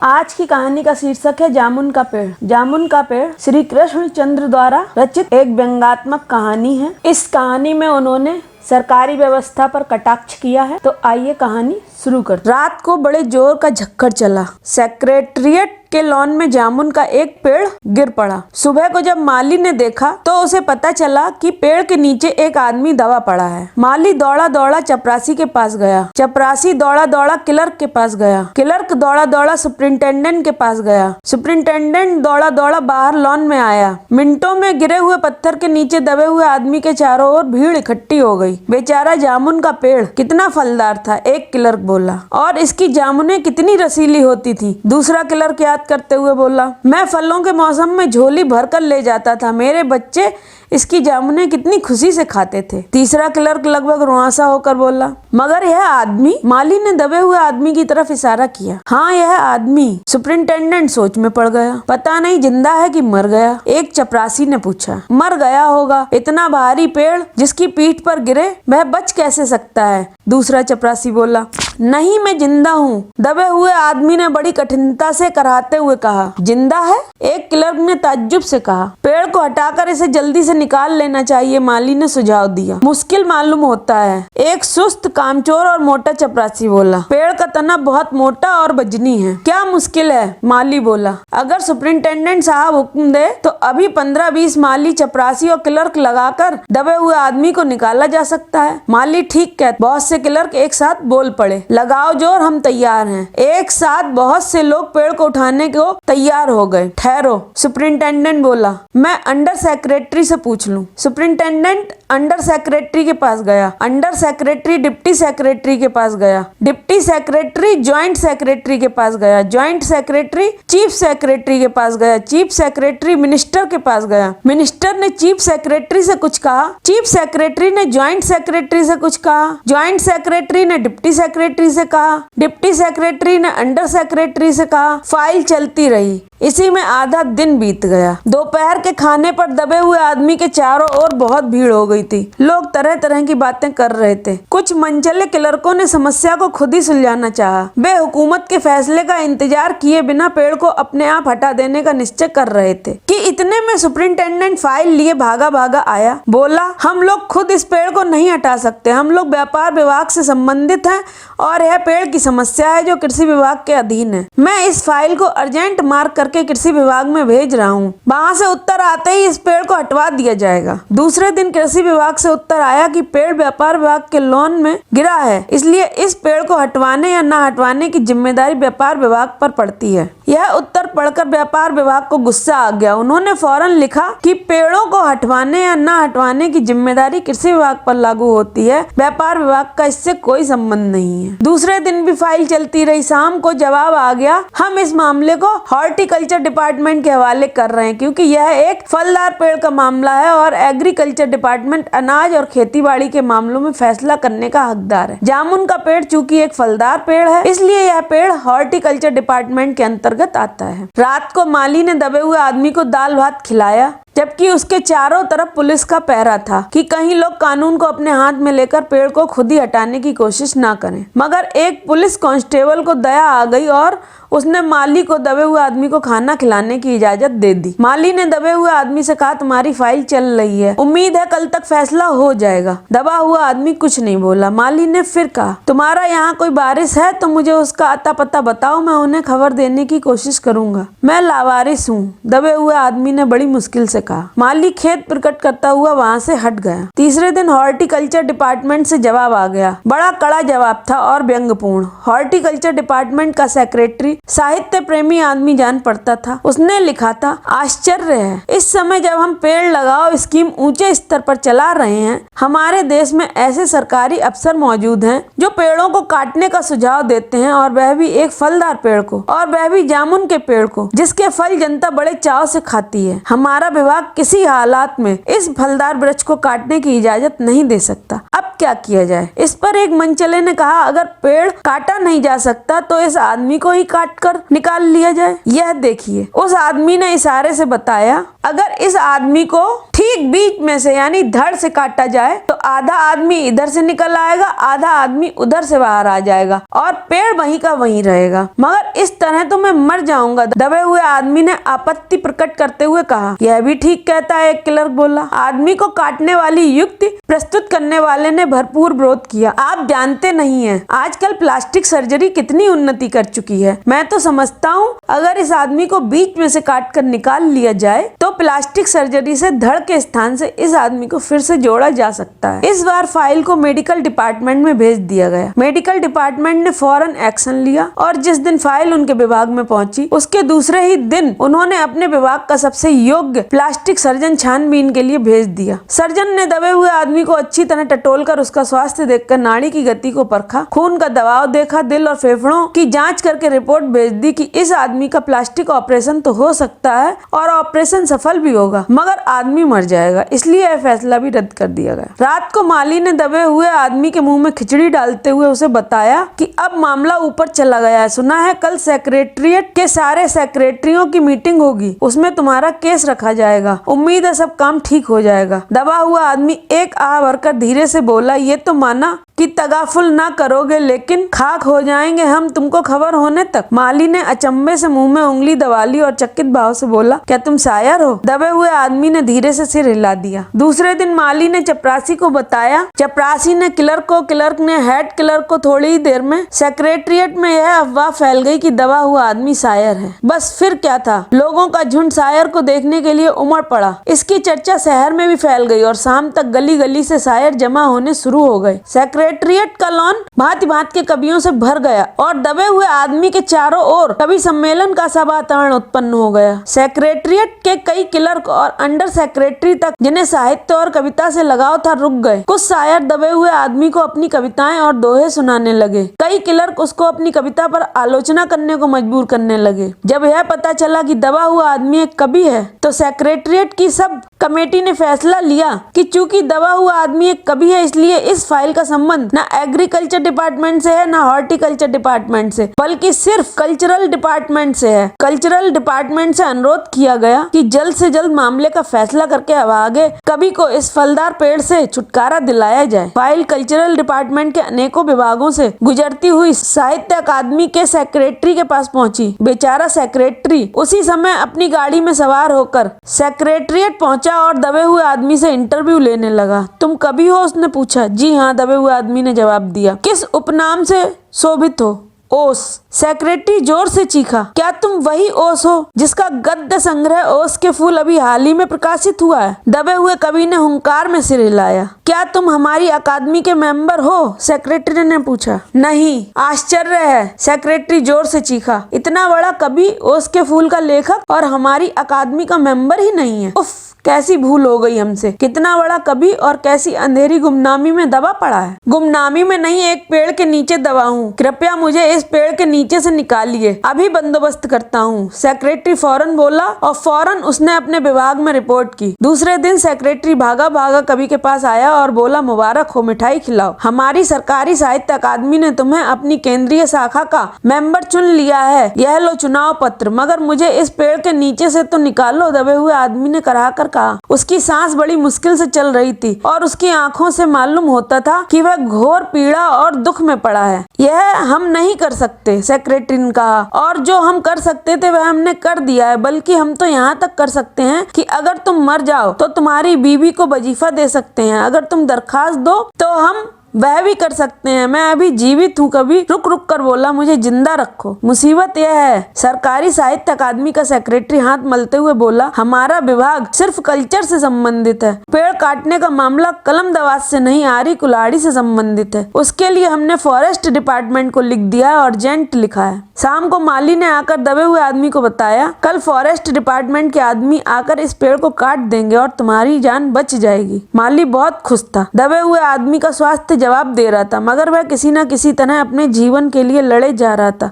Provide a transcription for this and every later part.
आज की कहानी का शीर्षक है जामुन का पेड़। जामुन का पेड़ श्री कृष्णचंद्र द्वारा रचित एक व्यंग्यात्मक कहानी है। इस कहानी में उन्होंने सरकारी व्यवस्था पर कटाक्ष किया है। तो आइए कहानी शुरू कर। रात को बड़े जोर का झक्कड़ चला। सेक्रेटेरिएट के लॉन में जामुन का एक पेड़ गिर पड़ा। सुबह को जब माली ने देखा तो उसे पता चला कि पेड़ के नीचे एक आदमी दबा पड़ा है। माली दौड़ा दौड़ा चपरासी के पास गया। चपरासी दौड़ा दौड़ा क्लर्क के पास गया। क्लर्क दौड़ा दौड़ा सुपरिंटेंडेंट के पास गया। सुपरिंटेंडेंट दौड़ा दौड़ा बाहर लॉन में आया। मिनटों में गिरे हुए पत्थर के नीचे दबे हुए आदमी के चारों ओर भीड़ इकट्ठी हो गई। बेचारा जामुन का पेड़ कितना फलदार था, एक क्लर्क बोला, और इसकी जामुनें कितनी रसीली होती थी। दूसरा क्लर्क याद करते हुए बोला, मैं फलों के मौसम में झोली भरकर ले जाता था, मेरे बच्चे इसकी जामुनें कितनी खुशी से खाते थे। तीसरा क्लर्क लगभग रुआंसा होकर बोला, मगर यह आदमी? माली ने दबे हुए आदमी की तरफ इशारा किया। हाँ, यह आदमी। सुपरिंटेंडेंट सोच में पड़ गया। पता नहीं जिंदा है कि मर गया। एक चपरासी ने पूछा। मर गया होगा, इतना भारी पेड़ जिसकी पीठ पर गिरे वह बच कैसे सकता है? दूसरा चपरासी बोला, नहीं, मैं जिंदा हूँ। दबे हुए आदमी ने बड़ी कठिनता से कराहते हुए कहा, जिंदा है? एक क्लर्क ने ताज्जुब से कहा। पेड़ को हटाकर इसे जल्दी से निकाल लेना चाहिए, माली ने सुझाव दिया। मुश्किल मालूम होता है, एक सुस्त, कामचोर और मोटा चपरासी बोला। पेड़ का तना बहुत मोटा और वजनी है। क्या मुश्किल है? माली बोला। अगर सुपरिंटेंडेंट साहब हुक्म दे तो अभी 15-20 माली, चपरासी और क्लर्क लगाकर दबे हुए आदमी को निकाला जा सकता है। माली ठीक कहता। बहुत से क्लर्क एक साथ बोल पड़े, लगाओ जोर, हम तैयार हैं। एक साथ बहुत से लोग पेड़ को उठाने को तैयार हो गए। ठहरो, सुपरिंटेंडेंट बोला, मैं अंडर सेक्रेटरी से पूछ लूं। सुपरिंटेंडेंट अंडर सेक्रेटरी के पास गया। अंडर सेक्रेटरी डिप्टी सेक्रेटरी के पास गया। डिप्टी सेक्रेटरी ज्वाइंट सेक्रेटरी के पास गया। ज्वाइंट सेक्रेटरी चीफ सेक्रेटरी के पास गया। चीफ सेक्रेटरी मिनिस्टर के पास गया। मिनिस्टर ने चीफ सेक्रेटरी से कुछ कहा। चीफ सेक्रेटरी ने ज्वाइंट सेक्रेटरी से कुछ कहा। ज्वाइंट सेक्रेटरी ने डिप्टी सेक्रेटरी से कहा। डिप्टी सेक्रेटरी ने अंडर सेक्रेटरी से कहा। फाइल चलती रही। इसी में आधा दिन बीत गया। दोपहर के खाने पर दबे हुए आदमी के चारों ओर बहुत भीड़ हो गई थी। लोग तरह तरह की बातें कर रहे थे। कुछ मनचले क्लर्कों ने समस्या को खुद ही सुलझाना चाहा। वे हुकूमत के फैसले का इंतजार किए बिना पेड़ को अपने आप हटा देने का निश्चय कर रहे थे कि इतने में सुपरिंटेंडेंट फाइल लिए भागा भागा आया। बोला, हम लोग खुद इस पेड़ को नहीं हटा सकते। हम लोग व्यापार विभाग से संबंधित हैं और यह पेड़ की समस्या है जो कृषि विभाग के अधीन है। मैं इस फाइल को अर्जेंट मार्क करके कृषि विभाग में भेज रहा हूँ। वहाँ से उत्तर आते ही इस पेड़ को हटवा दिया जाएगा। दूसरे दिन कृषि विभाग से उत्तर आया कि पेड़ व्यापार विभाग के लॉन में गिरा है, इसलिए इस पेड़ को हटवाने या न हटवाने की जिम्मेदारी व्यापार विभाग पर पड़ती है। यह उत्तर पढ़कर व्यापार विभाग को गुस्सा आ गया। उन्होंने फौरन लिखा कि पेड़ों को हटवाने या न हटवाने की जिम्मेदारी कृषि विभाग पर लागू होती है, व्यापार विभाग का इससे कोई संबंध नहीं है। दूसरे दिन भी फाइल चलती रही। शाम को जवाब आ गया, हम इस मामले को हॉर्टिकल्चर डिपार्टमेंट के हवाले कर रहे हैं क्योंकि यह एक फलदार पेड़ का मामला है और एग्रीकल्चर डिपार्टमेंट अनाज और खेतीबाड़ी के मामलों में फैसला करने का हकदार है। जामुन का पेड़ चूंकि एक फलदार पेड़ है, इसलिए यह पेड़ हॉर्टिकल्चर डिपार्टमेंट के अंतर्गत आता है। रात को माली ने दबे हुए आदमी को दाल भात खिलाया, जबकि उसके चारों तरफ पुलिस का पहरा था कि कहीं लोग कानून को अपने हाथ में लेकर पेड़ को खुद ही हटाने की कोशिश ना करें। मगर एक पुलिस कांस्टेबल को दया आ गई और उसने माली को दबे हुए आदमी को खाना खिलाने की इजाजत दे दी। माली ने दबे हुए आदमी से कहा, तुम्हारी फाइल चल रही है, उम्मीद है कल तक फैसला हो जाएगा। दबा हुआ आदमी कुछ नहीं बोला। माली ने फिर कहा, तुम्हारा यहाँ कोई वारिस है तो मुझे उसका अता पता बताओ, मैं उन्हें खबर देने की कोशिश करूंगा। मैं लावारिस हूँ, दबे हुए आदमी ने बड़ी मुश्किल से कहा। माली खेद प्रकट करता हुआ वहाँ से हट गया। तीसरे दिन हॉर्टिकल्चर डिपार्टमेंट से जवाब आ गया। बड़ा कड़ा जवाब था और व्यंग्यपूर्ण। हॉर्टिकल्चर डिपार्टमेंट का सेक्रेटरी साहित्य प्रेमी आदमी जान पड़ता था। उसने लिखा था, आश्चर्य है, इस समय जब हम पेड़ लगाओ स्कीम ऊंचे स्तर पर चला रहे हैं, हमारे देश में ऐसे सरकारी अफसर मौजूद हैं जो पेड़ों को काटने का सुझाव देते हैं, और वह भी एक फलदार पेड़ को, और वह भी जामुन के पेड़ को, जिसके फल जनता बड़े चाव से खाती है। हमारा विभाग विभाग किसी हालात में इस फलदार वृक्ष को काटने की इजाजत नहीं दे सकता। अब क्या किया जाए? इस पर एक मनचले ने कहा, अगर पेड़ काटा नहीं जा सकता तो इस आदमी को ही काट कर निकाल लिया जाए। यह देखिए, उस आदमी ने इशारे से बताया, अगर इस आदमी को ठीक बीच में से यानी धड़ से काटा जाए तो आधा आदमी इधर से निकल आएगा, आधा आदमी उधर से बाहर आ जाएगा और पेड़ वहीं का वहीं रहेगा, मगर इस तरह तो मैं मर जाऊंगा। दबे हुए आदमी ने आपत्ति प्रकट करते हुए कहा। यह भी ठीक कहता है, एक क्लर्क बोला। आदमी को काटने वाली युक्ति प्रस्तुत करने वाले ने भरपूर विरोध किया। आप जानते नहीं हैं, आजकल प्लास्टिक सर्जरी कितनी उन्नति कर चुकी है। मैं तो समझता हूँ अगर इस आदमी को बीच में से काट कर निकाल लिया जाए तो प्लास्टिक सर्जरी से धड़ के स्थान से इस आदमी को फिर से जोड़ा जा सकता है। इस बार फाइल को मेडिकल डिपार्टमेंट में भेज दिया गया। मेडिकल डिपार्टमेंट ने फौरन एक्शन लिया और जिस दिन फाइल उनके विभाग में पहुंची उसके दूसरे ही दिन उन्होंने अपने विभाग का सबसे योग्य प्लास्टिक सर्जन छानबीन के लिए भेज दिया। सर्जन ने दबे हुए आदमी को अच्छी तरह टटोलकर उसका स्वास्थ्य देखकर नाड़ी की गति को परखा, खून का दबाव देखा, दिल और फेफड़ों की जांच करके रिपोर्ट भेज दी कि इस आदमी का प्लास्टिक ऑपरेशन तो हो सकता है और ऑपरेशन सफल भी होगा, मगर आदमी मर जाएगा, इसलिए यह फैसला भी रद्द कर दिया गया। रात को माली ने दबे हुए आदमी के मुंह में खिचड़ी डालते हुए उसे बताया कि अब मामला ऊपर चला गया है। सुना है कल सेक्रेटरिएट के सारे सेक्रेटरियों की मीटिंग होगी, उसमें तुम्हारा केस रखा जाएगा। उम्मीद है सब काम ठीक हो जाएगा। दबा हुआ आदमी एक आह भरकर धीरे से बोला, ये तो माना कि तगाफुल ना करोगे, लेकिन खाक हो जाएंगे हम तुमको खबर होने तक। माली ने अचंभे से मुंह में उंगली दबा ली और चकित भाव से बोला, क्या तुम शायर हो? दबे हुए आदमी ने धीरे से सिर हिला दिया। दूसरे दिन माली ने चपरासी को बताया, चपरासी ने क्लर्क को, क्लर्क ने हेड क्लर्क को। थोड़ी ही देर में सेक्रेटरिएट में यह अफवाह फैल गई कि दबा हुआ आदमी शायर है। बस फिर क्या था, लोगों का झुंड शायर को देखने के लिए उमड़ पड़ा। इसकी चर्चा शहर में भी फैल गई और शाम तक गली गली से शायर जमा होने शुरू हो गए। सेक्रेटरिएट का लॉन भांति भांति के कवियों से भर गया और दबे हुए आदमी के चारों ओर कवि सम्मेलन का सा वातावरण उत्पन्न हो गया। सेक्रेटरिएट के कई क्लर्क और अंडर सेक्रेटरी तक जिन्हें साहित्य और कविता से लगाव था रुक गए। कुछ शायर दबे हुए आदमी को अपनी कविताएं और दोहे सुनाने लगे। कई क्लर्क उसको अपनी कविता पर आलोचना करने को मजबूर करने लगे। जब यह पता चला कि दबा हुआ आदमी एक कवि है तो सेक्रेटरिएट की सब कमेटी ने फैसला लिया कि चूंकि दबा हुआ आदमी एक कवि है इसलिए इस फाइल का संबंध न एग्रीकल्चर डिपार्टमेंट से है न हॉर्टिकल्चर डिपार्टमेंट से, बल्कि सिर्फ कल्चरल डिपार्टमेंट से है। कल्चरल डिपार्टमेंट से अनुरोध किया गया कि जल्द से जल्द मामले का फैसला करके अभागे कवि को इस फलदार पेड़ से छुटकारा दिलाया जाए। फाइल कल्चरल डिपार्टमेंट के अनेकों विभागों से गुजरती हुई साहित्य अकादमी के सेक्रेटरी के पास पहुंची। बेचारा सेक्रेटरी उसी समय अपनी गाड़ी में सवार होकर सेक्रेटरिएट पहुंचा और दबे हुए आदमी से इंटरव्यू लेने लगा। तुम कवि हो? उसने पूछा। जी हाँ, दबे हुए आदमी ने जवाब दिया। किस उपनाम से शोभित हो? ओस। सेक्रेटरी जोर से चीखा, क्या तुम वही ओस हो जिसका गद्य संग्रह ओस के फूल अभी हाल ही में प्रकाशित हुआ है? दबे हुए कवि ने हुंकार में सिर हिलाया। क्या तुम हमारी अकादमी के मेंबर हो? सेक्रेटरी ने पूछा। नहीं। आश्चर्य है, सेक्रेटरी जोर से चीखा। इतना बड़ा कवि, ओस के फूल का लेखक और हमारी अकादमी का मेंबर ही नहीं है। उफ, कैसी भूल हो गई हमसे। कितना बड़ा कवि और कैसी अंधेरी गुमनामी में दबा पड़ा है। गुमनामी में नहीं, एक पेड़ के नीचे दबा हूँ। कृपया मुझे इस पेड़ के नीचे से निकालिए, अभी बंदोबस्त करता हूँ। सेक्रेटरी फौरन बोला और फौरन उसने अपने विभाग में रिपोर्ट की। दूसरे दिन सेक्रेटरी भागा भागा कवि के पास आया और बोला, मुबारक हो, मिठाई खिलाओ। हमारी सरकारी साहित्य अकादमी ने तुम्हें अपनी केंद्रीय शाखा का मेंबर चुन लिया है। यह लो चुनाव पत्र, मगर मुझे इस पेड़ के नीचे से तो निकालो। दबे हुए आदमी ने कराह कर कहा। उसकी सांस बड़ी मुश्किल से चल रही थी और उसकी आंखों से मालूम होता था कि वह घोर पीड़ा और दुख में पड़ा है। यह हम नहीं कर सकते, सेक्रेटरी ने कहा, और जो हम कर सकते थे वह हमने कर दिया है। बल्कि हम तो यहाँ तक कर सकते हैं कि अगर तुम मर जाओ तो तुम्हारी बीवी को वजीफा दे सकते हैं। अगर तुम दरखास्त दो तो हम वह भी कर सकते हैं। मैं अभी जीवित हूँ। कभी रुक रुक कर बोला, मुझे जिंदा रखो। मुसीबत यह है, सरकारी साहित्य अकादमी का सेक्रेटरी हाथ मलते हुए बोला, हमारा विभाग सिर्फ कल्चर से संबंधित है। पेड़ काटने का मामला कलम दवात से नहीं, आरी कुल्हाड़ी से संबंधित है। उसके लिए हमने फॉरेस्ट डिपार्टमेंट को लिख दिया है, अर्जेंट लिखा है। शाम को माली ने आकर दबे हुए आदमी को बताया, कल फॉरेस्ट डिपार्टमेंट के आदमी आकर इस पेड़ को काट देंगे और तुम्हारी जान बच जाएगी। माली बहुत खुश था। दबे हुए आदमी का स्वास्थ्य जवाब दे रहा था, मगर वह किसी न किसी तरह अपने जीवन के लिए लड़े जा रहा था।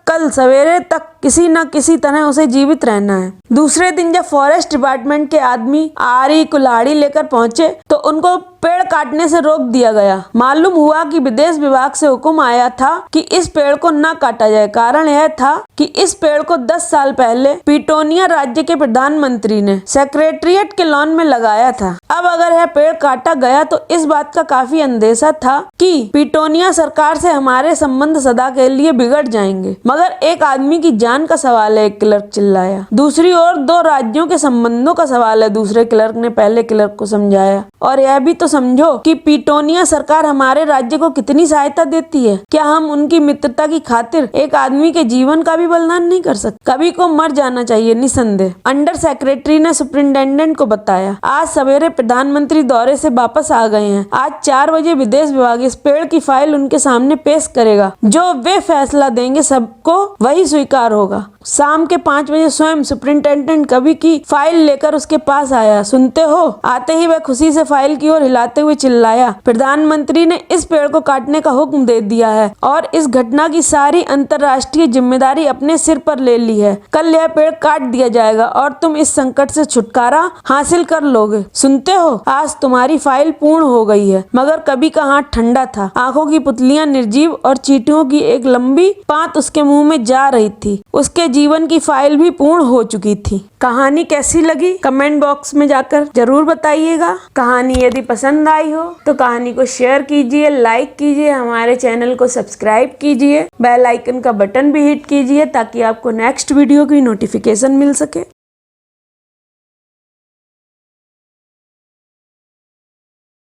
कल सवेरे तक किसी न किसी तरह उसे जीवित रहना है। दूसरे दिन जब फॉरेस्ट डिपार्टमेंट के आदमी आरी कुल्हाड़ी लेकर पहुंचे तो उनको पेड़ काटने से रोक दिया गया। मालूम हुआ कि विदेश विभाग से हुक्म आया था कि इस पेड़ को न काटा जाए। कारण यह था कि इस पेड़ को 10 साल पहले पिटोनिया राज्य के प्रधानमंत्री ने सेक्रेटरिएट के लॉन में लगाया था। अब अगर यह पेड़ काटा गया तो इस बात का काफी अंदेशा था कि पिटोनिया सरकार से हमारे संबंध सदा के लिए बिगड़ जाएंगे। मगर एक आदमी की जान का सवाल है, एक क्लर्क चिल्लाया। दूसरी ओर 2 राज्यों के संबंधों का सवाल है, दूसरे क्लर्क ने पहले क्लर्क को समझाया। और यह भी तो समझो कि पिटोनिया सरकार हमारे राज्य को कितनी सहायता देती है। क्या हम उनकी मित्रता की खातिर एक आदमी के जीवन का भी बलिदान नहीं कर सकते? कभी को मर जाना चाहिए निसंदेह, अंडर सेक्रेटरी ने सुपरिंटेंडेंट को बताया। आज सवेरे प्रधानमंत्री दौरे से वापस आ गए हैं। आज 4 बजे विदेश विभाग इस पेड़ की फाइल उनके सामने पेश करेगा। जो वे फैसला देंगे सबको वही स्वीकार होगा। शाम के 5 बजे स्वयं सुपरिंटेंडेंट कवि की फाइल लेकर उसके पास आया। सुनते हो? आते ही वह खुशी से फाइल की ओर हिलाते हुए चिल्लाया, प्रधानमंत्री ने इस पेड़ को काटने का हुक्म दे दिया है और इस घटना की सारी अंतर्राष्ट्रीय जिम्मेदारी अपने सिर पर ले ली है। कल यह पेड़ काट दिया जाएगा और तुम इस संकट से छुटकारा हासिल कर लोगे। सुनते हो? आज तुम्हारी फाइल पूर्ण हो गई है। मगर कवि का हाथ ठंडा था। आंखों की पुतलियां निर्जीव और चींटियों की एक लंबी पात उसके मुंह में जा रही थी। उसके जीवन की फाइल भी पूर्ण हो चुकी थी। कहानी कैसी लगी कमेंट बॉक्स में जाकर जरूर बताइएगा। कहानी यदि पसंद आई हो तो कहानी को शेयर कीजिए, लाइक कीजिए, हमारे चैनल को सब्सक्राइब कीजिए, बेल आइकन का बटन भी हिट कीजिए ताकि आपको नेक्स्ट वीडियो की नोटिफिकेशन मिल सके।